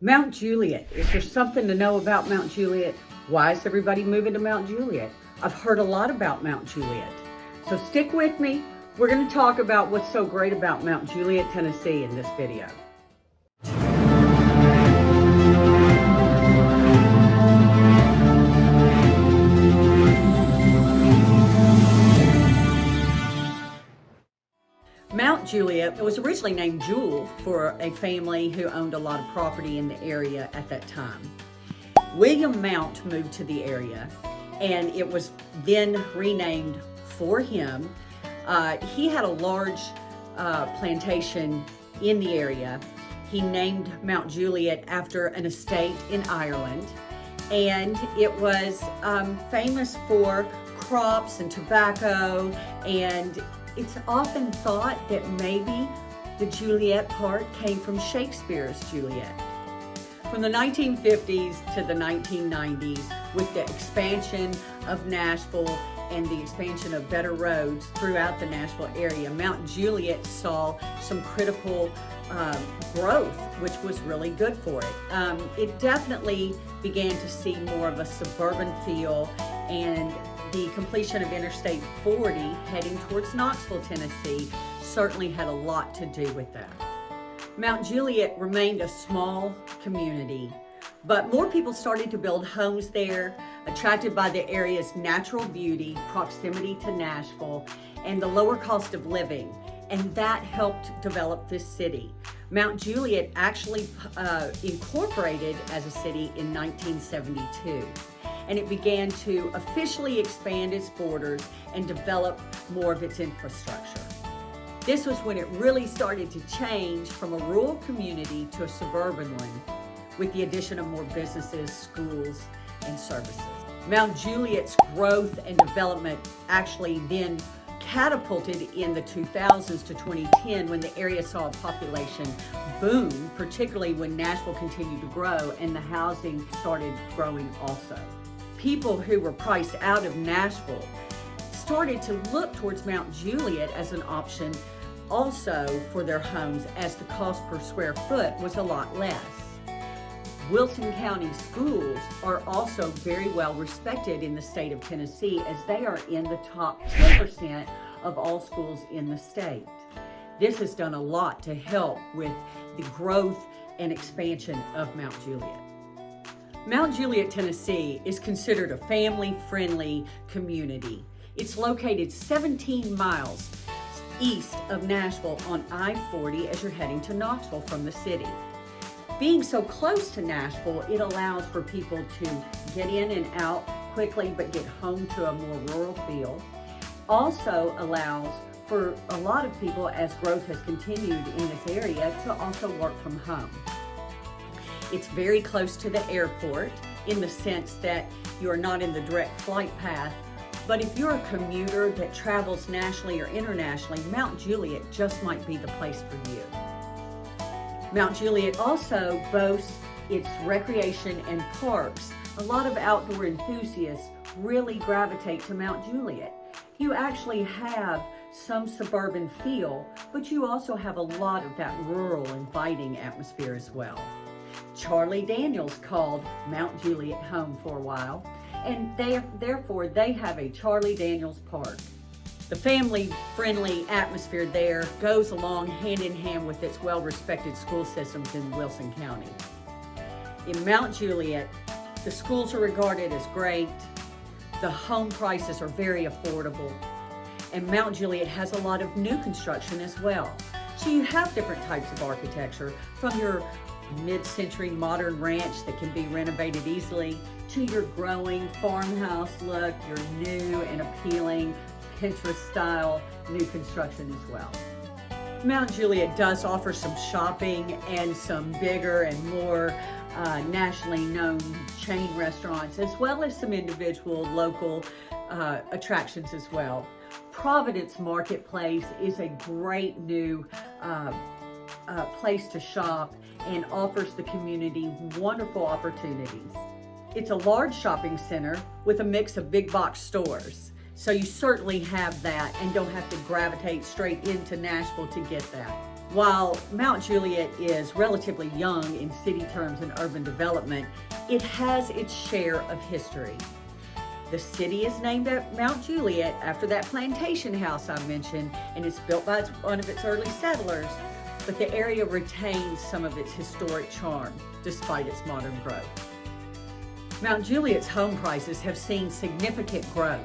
Mount Juliet. Is there something to know about Mount Juliet? Why is everybody moving to Mount Juliet? I've heard a lot about Mount Juliet. So stick with me. We're going to talk about what's so great about Mount Juliet, Tennessee in this video. Mount Juliet was originally named Jewel for a family who owned a lot of property in the area at that time. William Mount moved to the area and it was then renamed for him. He had a large plantation in the area. He named Mount Juliet after an estate in Ireland, and it was famous for crops and tobacco, and it's often thought that maybe the Juliet part came from Shakespeare's Juliet. From the 1950s to the 1990s, with the expansion of Nashville and the expansion of better roads throughout the Nashville area, Mount Juliet saw some critical growth, which was really good for it. It definitely began to see more of a suburban feel, and the completion of Interstate 40 heading towards Knoxville, Tennessee certainly had a lot to do with that. Mount Juliet remained a small community, but more people started to build homes there, attracted by the area's natural beauty, proximity to Nashville, and the lower cost of living, and that helped develop this city. Mount Juliet actually incorporated as a city in 1972. And it began to officially expand its borders and develop more of its infrastructure. This was when it really started to change from a rural community to a suburban one, with the addition of more businesses, schools, and services. Mount Juliet's growth and development actually then catapulted in the 2000s to 2010 when the area saw a population boom, particularly when Nashville continued to grow and the housing started growing also. People who were priced out of Nashville started to look towards Mount Juliet as an option also for their homes, as the cost per square foot was a lot less. Wilson County schools are also very well respected in the state of Tennessee, as they are in the top 10% of all schools in the state. This has done a lot to help with the growth and expansion of Mount Juliet. Mount Juliet, Tennessee is considered a family-friendly community. It's located 17 miles east of Nashville on I-40 as you're heading to Knoxville from the city. Being so close to Nashville, it allows for people to get in and out quickly but get home to a more rural feel. Also allows for a lot of people, as growth has continued in this area, to also work from home. It's very close to the airport in the sense that you are not in the direct flight path, but if you're a commuter that travels nationally or internationally, Mount Juliet just might be the place for you. Mount Juliet also boasts its recreation and parks. A lot of outdoor enthusiasts really gravitate to Mount Juliet. You actually have some suburban feel, but you also have a lot of that rural, inviting atmosphere as well. Charlie Daniels called Mount Juliet home for a while, and therefore they have a Charlie Daniels Park. The family-friendly atmosphere there goes along hand in hand with its well-respected school systems in Wilson County. In Mount Juliet, the schools are regarded as great, the home prices are very affordable, and Mount Juliet has a lot of new construction as well. So you have different types of architecture, from your mid-century modern ranch that can be renovated easily to your growing farmhouse look, your new and appealing Pinterest-style new construction as well. Mount Juliet does offer some shopping and some bigger and more nationally known chain restaurants, as well as some individual local attractions as well. Providence Marketplace is a great new place to shop and offers the community wonderful opportunities. It's a large shopping center with a mix of big box stores. So you certainly have that and don't have to gravitate straight into Nashville to get that. While Mount Juliet is relatively young in city terms and urban development, it has its share of history. The city is named Mount Juliet after that plantation house I mentioned, and it's built by one of its early settlers, but the area retains some of its historic charm despite its modern growth. Mount Juliet's home prices have seen significant growth.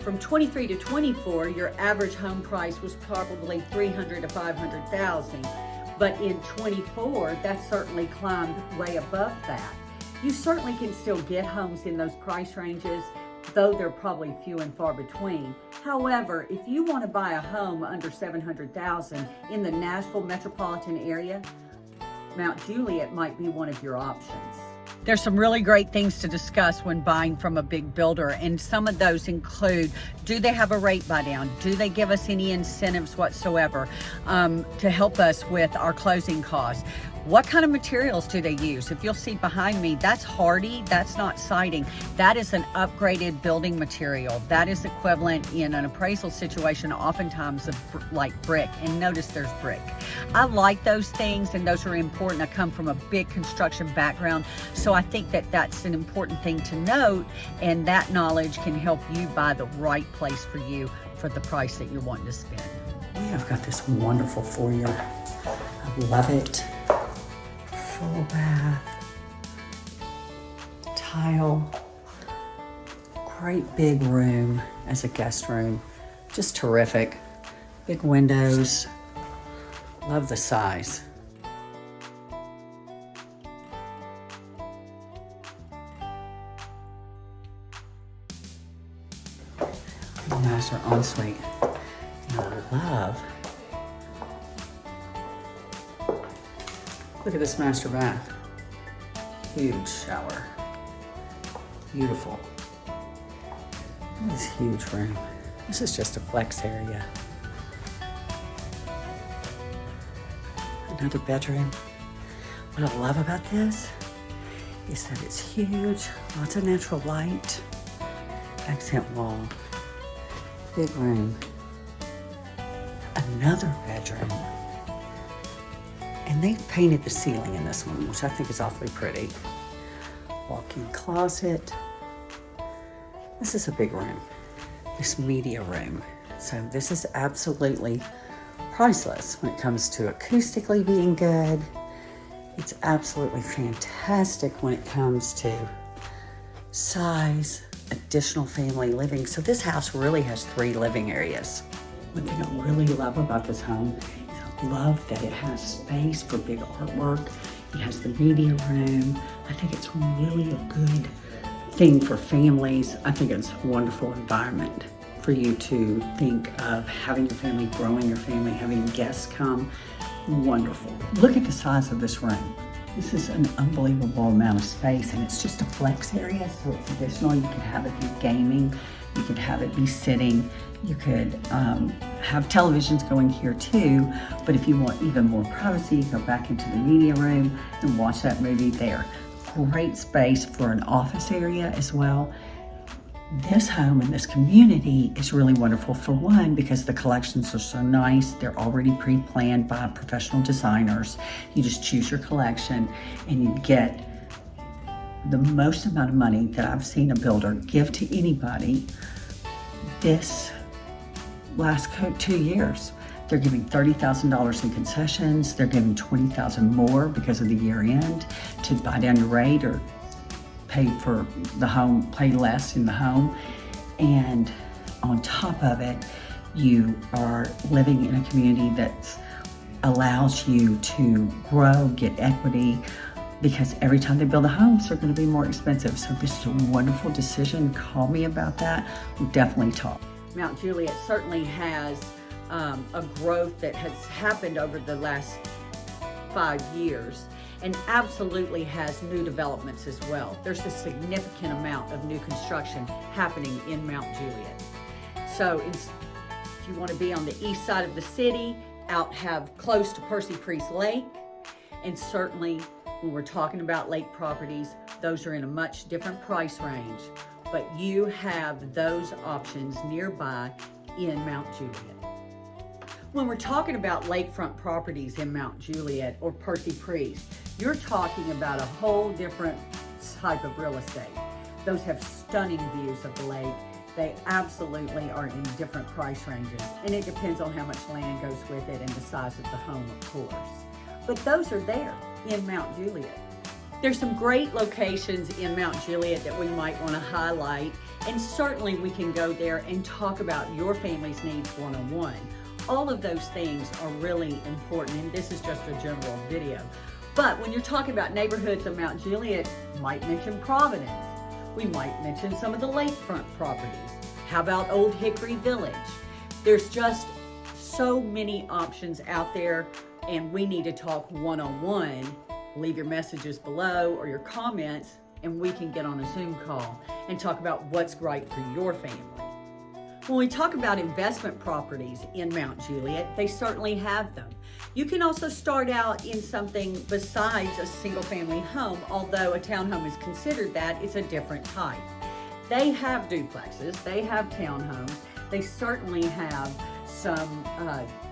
From 23 to 24, your average home price was probably $300,000 to $500,000, but in 24, that certainly climbed way above that. You certainly can still get homes in those price ranges, though they're probably few and far between. However, if you want to buy a home under $700,000 in the Nashville metropolitan area, Mount Juliet might be one of your options. There's some really great things to discuss when buying from a big builder, and some of those include, do they have a rate buy down? Do they give us any incentives whatsoever to help us with our closing costs? What kind of materials do they use? If you'll see behind me, that's hardy, that's not siding. That is an upgraded building material. That is equivalent in an appraisal situation, oftentimes of like brick, and notice there's brick. I like those things, and those are important. I come from a big construction background, so I think that that's an important thing to note, and that knowledge can help you buy the right place for you for the price that you're wanting to spend. We have got this wonderful foyer. I love it. Full bath, tile, great big room as a guest room, just terrific. Big windows, love the size. Master ensuite, and I love. Look at this master bath. Huge shower. Beautiful. This huge room. This is just a flex area. Another bedroom. What I love about this is that it's huge, lots of natural light, accent wall, big room, another bedroom. And they've painted the ceiling in this one, which I think is awfully pretty. Walk-in closet. This is a big room, this media room. So this is absolutely priceless when it comes to acoustically being good. It's absolutely fantastic when it comes to size, additional family living. So this house really has 3 living areas. One thing I really love about this home love that it has space for big artwork. It has the media room. I think it's really a good thing for families. I think it's a wonderful environment for you to think of having your family, growing your family, having guests come. Wonderful. Look at the size of this room. This is an unbelievable amount of space, and it's just a flex area, so it's additional. You could have it be gaming, you could have it be sitting, you could have televisions going here too, but if you want even more privacy, go back into the media room and watch that movie there. Great space for an office area as well. This home and this community is really wonderful, for one, because the collections are so nice. They're already pre-planned by professional designers. You just choose your collection and you get the most amount of money that I've seen a builder give to anybody this last 2 years. They're giving $30,000 in concessions. They're giving $20,000 more because of the year end to buy down your rate or pay for the home, pay less in the home. And on top of it, you are living in a community that allows you to grow, get equity, because every time they build a home, they're going to be more expensive. So this is a wonderful decision. Call me about that. We'll definitely talk. Mount Juliet certainly has a growth that has happened over the last 5 years, and absolutely has new developments as well. There's a significant amount of new construction happening in Mount Juliet. So if you want to be on the east side of the city, have close to Percy Priest Lake, and certainly when we're talking about lake properties, those are in a much different price range, but you have those options nearby in Mount Juliet. When we're talking about lakefront properties in Mount Juliet or Percy Priest, you're talking about a whole different type of real estate. Those have stunning views of the lake. They absolutely are in different price ranges, and it depends on how much land goes with it and the size of the home, of course. But those are there in Mount Juliet. There's some great locations in Mount Juliet that we might want to highlight, and certainly we can go there and talk about your family's needs one-on-one. All of those things are really important, and this is just a general video. But when you're talking about neighborhoods of Mount Juliet, you might mention Providence. We might mention some of the lakefront properties. How about Old Hickory Village? There's just so many options out there, and we need to talk one-on-one. Leave your messages below or your comments, and we can get on a Zoom call and talk about what's right for your family. When we talk about investment properties in Mount Juliet, they certainly have them. You can also start out in something besides a single family home, although a townhome is considered that, it's a different type. They have duplexes, they have townhomes, they certainly have some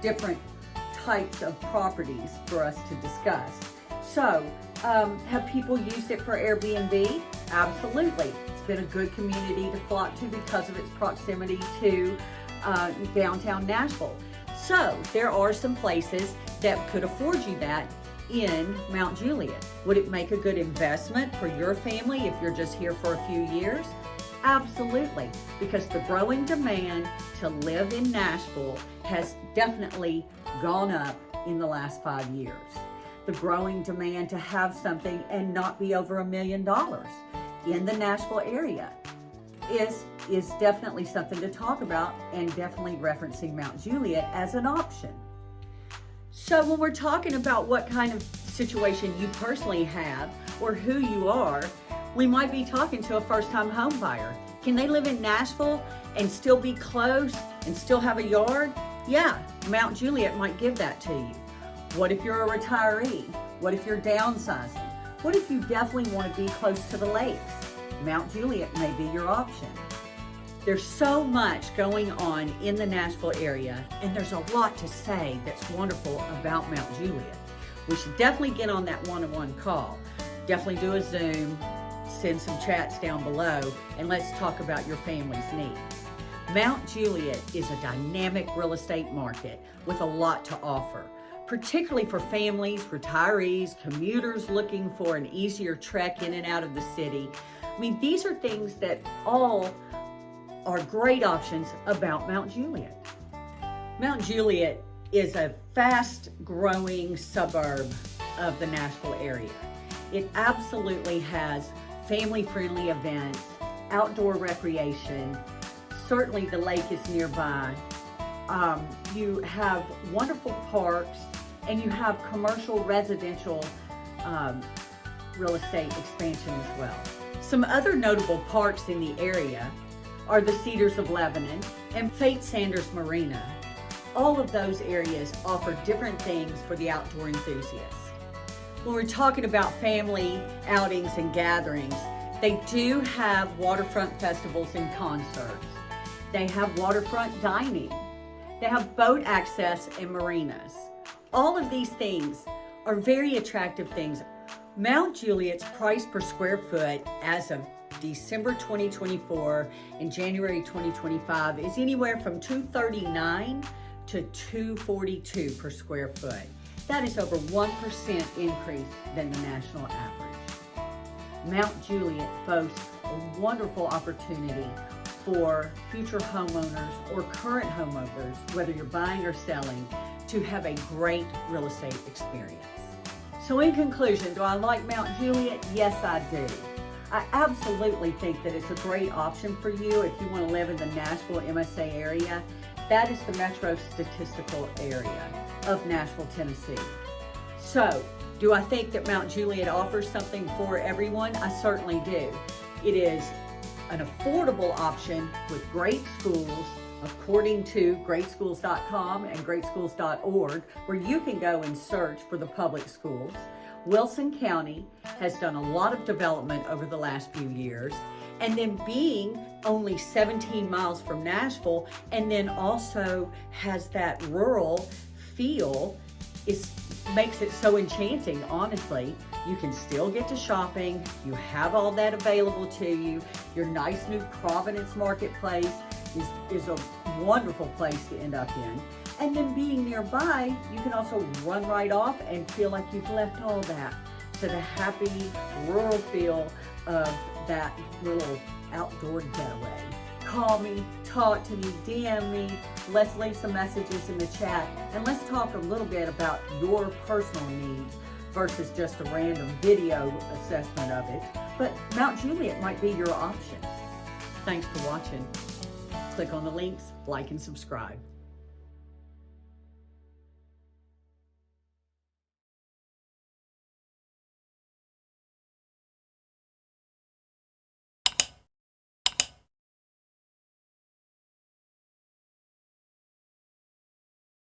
different types of properties for us to discuss. So, have people used it for Airbnb? Absolutely. It's been a good community to flock to because of its proximity to downtown Nashville. So, there are some places that could afford you that in Mount Juliet. Would it make a good investment for your family if you're just here for a few years? Absolutely, because the growing demand to live in Nashville has definitely gone up in the last 5 years. The growing demand to have something and not be over $1 million in the Nashville area is definitely something to talk about, and definitely referencing Mount Juliet as an option. So when we're talking about what kind of situation you personally have or who you are, we might be talking to a first-time home buyer. Can they live in Nashville and still be close and still have a yard? Yeah, Mount Juliet might give that to you. What if you're a retiree? What if you're downsizing? What if you definitely want to be close to the lakes? Mount Juliet may be your option. There's so much going on in the Nashville area, and there's a lot to say that's wonderful about Mount Juliet. We should definitely get on that one-on-one call. Definitely do a Zoom, send some chats down below, and let's talk about your family's needs. Mount Juliet is a dynamic real estate market with a lot to offer, particularly for families, retirees, commuters looking for an easier trek in and out of the city. I mean, these are things that all are great options about Mount Juliet. Mount Juliet is a fast-growing suburb of the Nashville area. It absolutely has family-friendly events, outdoor recreation. Certainly the lake is nearby. You have wonderful parks, and you have commercial, residential real estate expansion as well. Some other notable parks in the area are the Cedars of Lebanon and Fate Sanders Marina. All of those areas offer different things for the outdoor enthusiast. When we're talking about family outings and gatherings, they do have waterfront festivals and concerts. They have waterfront dining. They have boat access and marinas. All of these things are very attractive things. Mount Juliet's price per square foot as of December 2024 and January 2025 is anywhere from $239 to $242 per square foot. That is over 1% increase than the national average. Mount Juliet boasts a wonderful opportunity for future homeowners or current homeowners, whether you're buying or selling, to have a great real estate experience. So in conclusion, do I like Mount Juliet? Yes, I do. I absolutely think that it's a great option for you if you want to live in the Nashville MSA area. That is the metro statistical area of Nashville, Tennessee. So, do I think that Mount Juliet offers something for everyone? I certainly do. It is an affordable option with great schools, according to greatschools.com and greatschools.org, where you can go and search for the public schools. Wilson County has done a lot of development over the last few years, and then being only 17 miles from Nashville, and then also has that rural feel, makes it so enchanting, honestly. You can still get to shopping, you have all that available to you. Your nice new Providence marketplace is a wonderful place to end up in. And then being nearby, you can also run right off and feel like you've left all that to the happy rural feel of that little outdoor getaway. Call me, talk to me, DM me, let's leave some messages in the chat, and let's talk a little bit about your personal needs versus just a random video assessment of it. But Mount Juliet might be your option. Thanks for watching. Click on the links, like and subscribe.